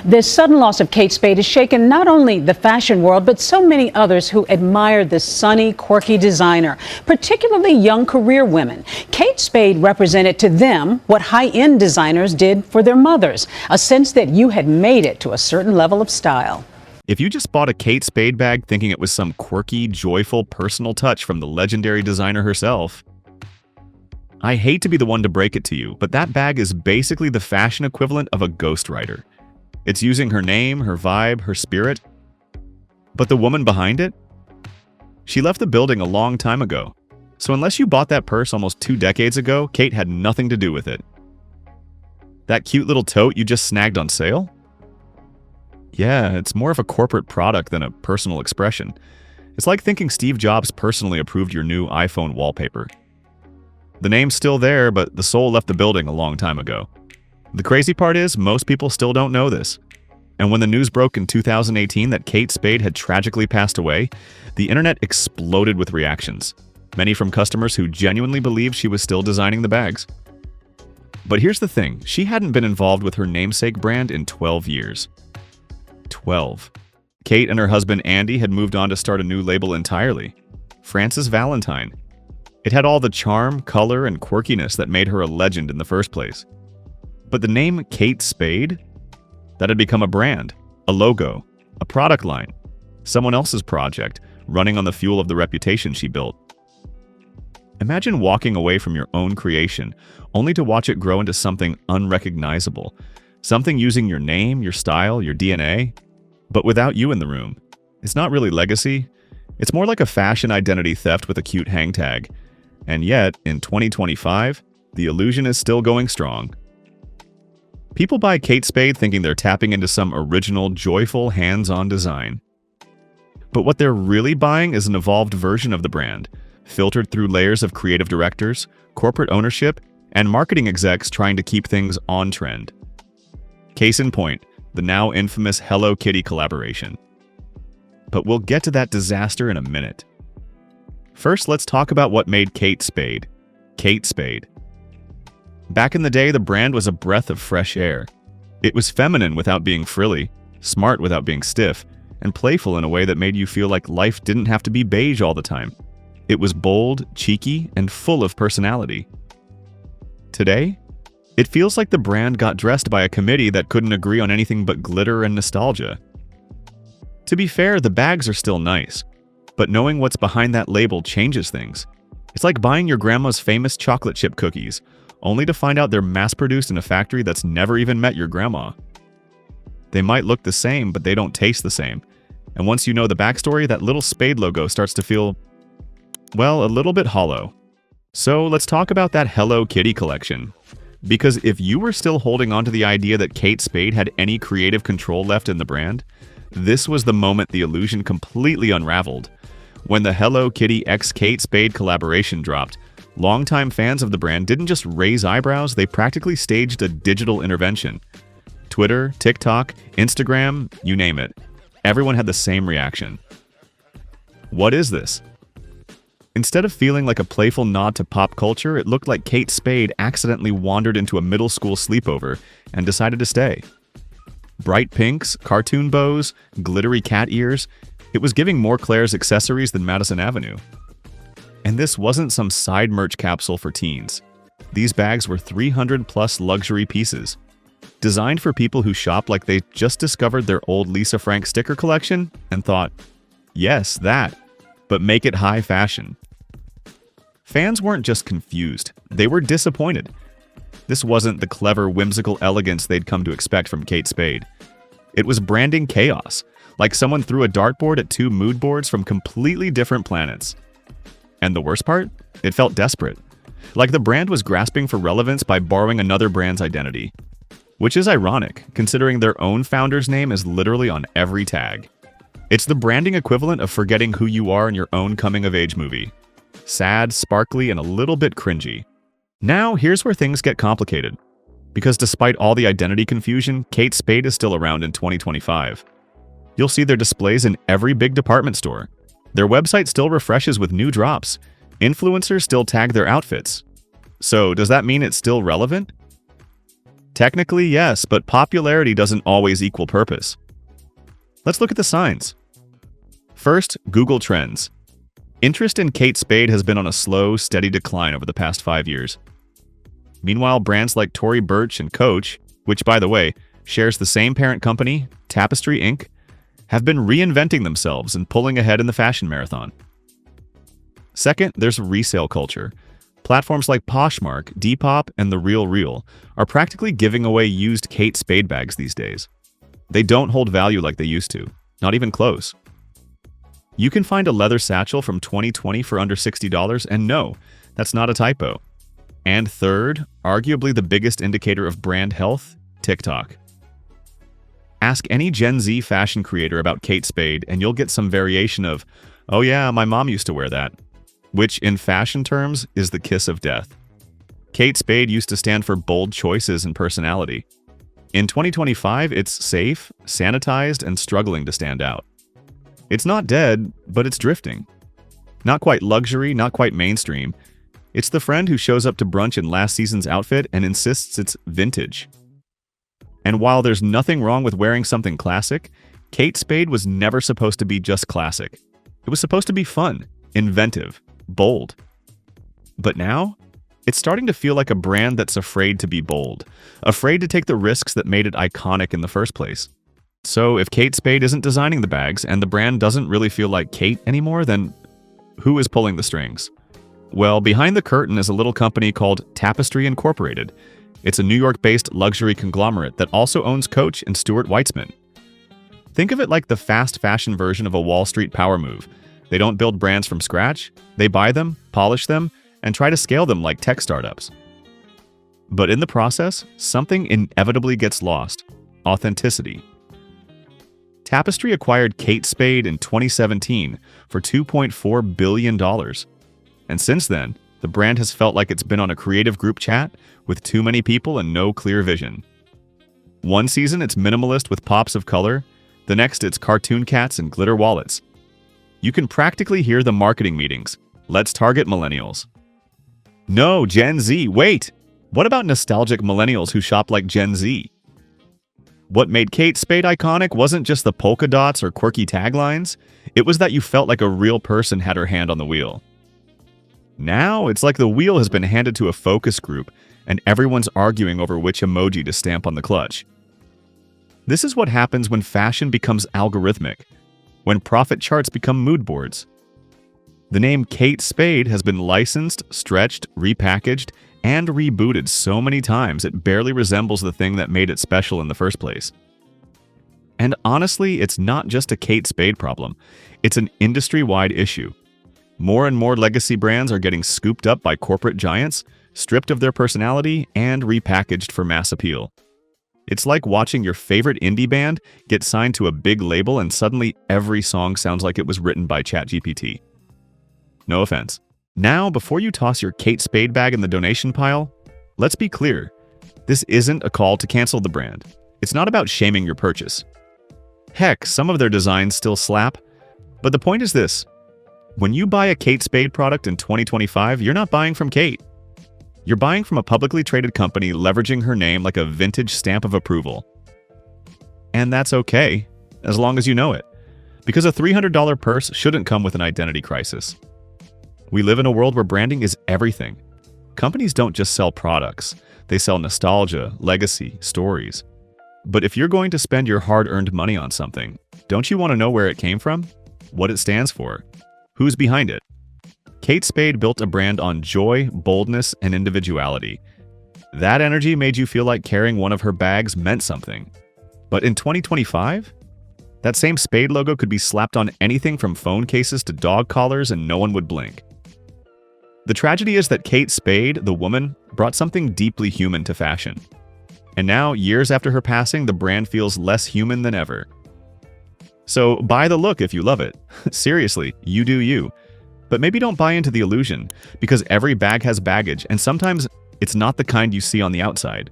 This sudden loss of Kate Spade has shaken not only the fashion world, but so many others who admired this sunny, quirky designer, particularly young career women. Kate Spade represented to them what high-end designers did for their mothers, a sense that you had made it to a certain level of style. If you just bought a Kate Spade bag thinking it was some quirky, joyful, personal touch from the legendary designer herself, I hate to be the one to break it to you, but that bag is basically the fashion equivalent of a ghostwriter. It's using her name, her vibe, her spirit. But the woman behind it? She left the building a long time ago. So unless you bought that purse almost 2 decades ago, Kate had nothing to do with it. That cute little tote you just snagged on sale? Yeah, it's more of a corporate product than a personal expression. It's like thinking Steve Jobs personally approved your new iPhone wallpaper. The name's still there, but the soul left the building a long time ago. The crazy part is, most people still don't know this. And when the news broke in 2018 that Kate Spade had tragically passed away, the internet exploded with reactions, many from customers who genuinely believed she was still designing the bags. But here's the thing, she hadn't been involved with her namesake brand in 12 years. 12. Kate and her husband Andy had moved on to start a new label entirely, Frances Valentine. It had all the charm, color, and quirkiness that made her a legend in the first place. But the name Kate Spade? That had become a brand, a logo, a product line, someone else's project, running on the fuel of the reputation she built. Imagine walking away from your own creation, only to watch it grow into something unrecognizable, something using your name, your style, your DNA, but without you in the room. It's not really legacy. It's more like a fashion identity theft with a cute hang tag. And yet, in 2025, the illusion is still going strong. People buy Kate Spade thinking they're tapping into some original, joyful, hands-on design. But what they're really buying is an evolved version of the brand, filtered through layers of creative directors, corporate ownership, and marketing execs trying to keep things on trend. Case in point, the now infamous Hello Kitty collaboration. But we'll get to that disaster in a minute. First, let's talk about what made Kate Spade, Kate Spade. Back in the day, the brand was a breath of fresh air. It was feminine without being frilly, smart without being stiff, and playful in a way that made you feel like life didn't have to be beige all the time. It was bold, cheeky, and full of personality. Today, it feels like the brand got dressed by a committee that couldn't agree on anything but glitter and nostalgia. To be fair, the bags are still nice, but knowing what's behind that label changes things. It's like buying your grandma's famous chocolate chip cookies, only to find out they're mass-produced in a factory that's never even met your grandma. They might look the same, but they don't taste the same. And once you know the backstory, that little Spade logo starts to feel, well, a little bit hollow. So let's talk about that Hello Kitty collection. Because if you were still holding on to the idea that Kate Spade had any creative control left in the brand, this was the moment the illusion completely unraveled. When the Hello Kitty x Kate Spade collaboration dropped, longtime fans of the brand didn't just raise eyebrows, they practically staged a digital intervention. Twitter, TikTok, Instagram, you name it. Everyone had the same reaction. What is this? Instead of feeling like a playful nod to pop culture, it looked like Kate Spade accidentally wandered into a middle school sleepover and decided to stay. Bright pinks, cartoon bows, glittery cat ears, it was giving more Claire's accessories than Madison Avenue. And this wasn't some side merch capsule for teens. These bags were 300+ luxury pieces, designed for people who shop like they just discovered their old Lisa Frank sticker collection and thought, yes, that, but make it high fashion. Fans weren't just confused, they were disappointed. This wasn't the clever, whimsical elegance they'd come to expect from Kate Spade. It was branding chaos, like someone threw a dartboard at 2 mood boards from completely different planets. And the worst part? It felt desperate. Like the brand was grasping for relevance by borrowing another brand's identity. Which is ironic, considering their own founder's name is literally on every tag. It's the branding equivalent of forgetting who you are in your own coming-of-age movie. Sad, sparkly, and a little bit cringy. Now, here's where things get complicated. Because despite all the identity confusion, Kate Spade is still around in 2025. You'll see their displays in every big department store. Their website still refreshes with new drops. Influencers still tag their outfits. So, does that mean it's still relevant? Technically, yes, but popularity doesn't always equal purpose. Let's look at the signs. First, Google Trends. Interest in Kate Spade has been on a slow, steady decline over the past 5 years. Meanwhile, brands like Tory Burch and Coach, which, by the way, shares the same parent company, Tapestry Inc., have been reinventing themselves and pulling ahead in the fashion marathon. Second, there's resale culture. Platforms like Poshmark, Depop, and The Real Real are practically giving away used Kate Spade bags these days. They don't hold value like they used to, not even close. You can find a leather satchel from 2020 for under $60, and no, that's not a typo. And third, arguably the biggest indicator of brand health, TikTok. Ask any Gen Z fashion creator about Kate Spade and you'll get some variation of, "Oh yeah, my mom used to wear that," which in fashion terms is the kiss of death. Kate Spade used to stand for bold choices and personality. In 2025, it's safe, sanitized, and struggling to stand out. It's not dead, but it's drifting. Not quite luxury, not quite mainstream. It's the friend who shows up to brunch in last season's outfit and insists it's vintage. And while there's nothing wrong with wearing something classic, Kate Spade was never supposed to be just classic. It was supposed to be fun, inventive, bold. But now, it's starting to feel like a brand that's afraid to be bold, afraid to take the risks that made it iconic in the first place. So if Kate Spade isn't designing the bags and the brand doesn't really feel like Kate anymore, then who is pulling the strings? Well, behind the curtain is a little company called Tapestry Incorporated. It's a New York-based luxury conglomerate that also owns Coach and Stuart Weitzman. Think of it like the fast fashion version of a Wall Street power move. They don't build brands from scratch. They buy them, polish them, and try to scale them like tech startups. But in the process, something inevitably gets lost: authenticity. Tapestry acquired Kate Spade in 2017 for $2.4 billion. And since then, the brand has felt like it's been on a creative group chat with too many people and no clear vision. One season, it's minimalist with pops of color. The next, it's cartoon cats and glitter wallets. You can practically hear the marketing meetings. Let's target millennials. No, Gen Z, wait! What about nostalgic millennials who shop like Gen Z? What made Kate Spade iconic wasn't just the polka dots or quirky taglines. It was that you felt like a real person had her hand on the wheel. Now, it's like the wheel has been handed to a focus group, and everyone's arguing over which emoji to stamp on the clutch. This is what happens when fashion becomes algorithmic, when profit charts become mood boards. The name Kate Spade has been licensed, stretched, repackaged, and rebooted so many times it barely resembles the thing that made it special in the first place. And honestly, it's not just a Kate Spade problem. It's an industry-wide issue. More and more legacy brands are getting scooped up by corporate giants, stripped of their personality, and repackaged for mass appeal. It's like watching your favorite indie band get signed to a big label and suddenly every song sounds like it was written by ChatGPT. No offense. Now, before you toss your Kate Spade bag in the donation pile, let's be clear. This isn't a call to cancel the brand. It's not about shaming your purchase. Heck, some of their designs still slap. But the point is this. When you buy a Kate Spade product in 2025, you're not buying from Kate. You're buying from a publicly traded company leveraging her name like a vintage stamp of approval. And that's okay, as long as you know it. Because a $300 purse shouldn't come with an identity crisis. We live in a world where branding is everything. Companies don't just sell products. They sell nostalgia, legacy, stories. But if you're going to spend your hard-earned money on something, don't you want to know where it came from? What it stands for? Who's behind it? Kate Spade built a brand on joy, boldness, and individuality. That energy made you feel like carrying one of her bags meant something. But in 2025, that same Spade logo could be slapped on anything from phone cases to dog collars and no one would blink. The tragedy is that Kate Spade, the woman, brought something deeply human to fashion. And now, years after her passing, the brand feels less human than ever. So buy the look if you love it. Seriously, you do you. But maybe don't buy into the illusion, because every bag has baggage, and sometimes it's not the kind you see on the outside.